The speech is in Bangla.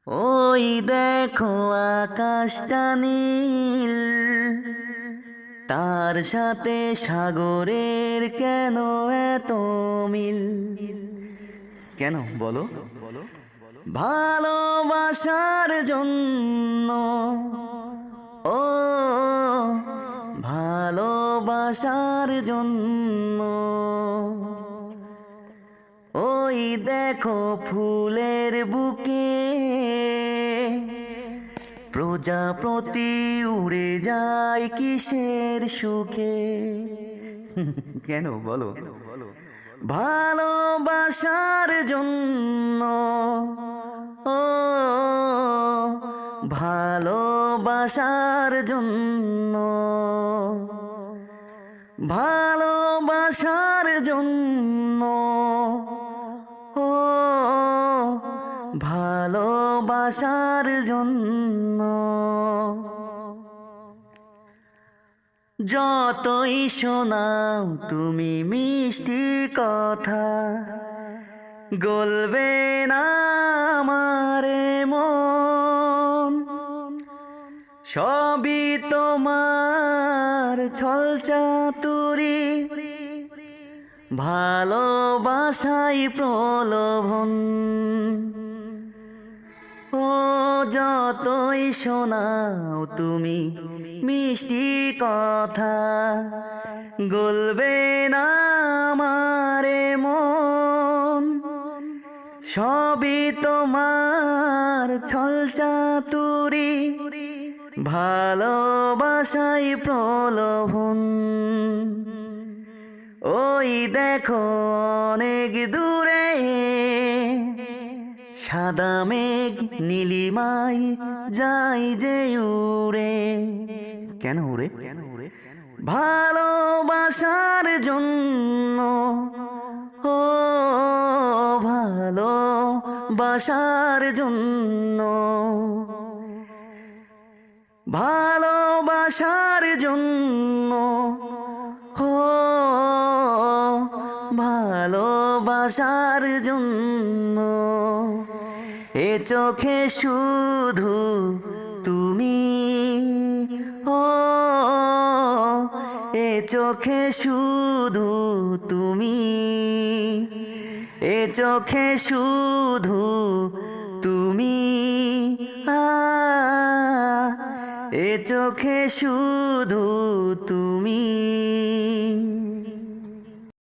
ওই দেখো আকাশটা নীল, তার সাথে সাগরের কেন এত মিল? কেন বলো? ভালোবাসার জন্য, ও ভালোবাসার জন্য। ওই দেখো ফুলের বুকে প্রজাপতি উড়ে যায় কিসের সুখে? কেন বলো? ভালোবাসার জন্য, ও ভালোবাসার জন্য, ভালোবাসার জন্য, ও ভালোবাসার জন্য। যতই শোনাও তুমি মিষ্টি কথা, গলবে না আমারে মন। সবই তোমার ছলচাতুরি, ভালোবাসাই প্রলোভন। ও যতই শোনাও তুমি মিষ্টি কথা, গলবে না আমারে মন। সবই তোমার ছলচাতুরি, ভালোবাসাই প্রলোভন। ওই দেখো অনেক দূরে সাদা মেঘ নীলিমাই যাই যে উড়ে। কেন উড়ে? ভালোবাসার জন্য, ও ভালোবাসার জন্য, ভালোবাসার জন্য, ও ভালোবাসার জন্য। এ চোখে শুধু তুমি, ও এ চোখে শুধু তুমি, এ চোখে শুধু তুমি, এ চোখে শুধু তুমি।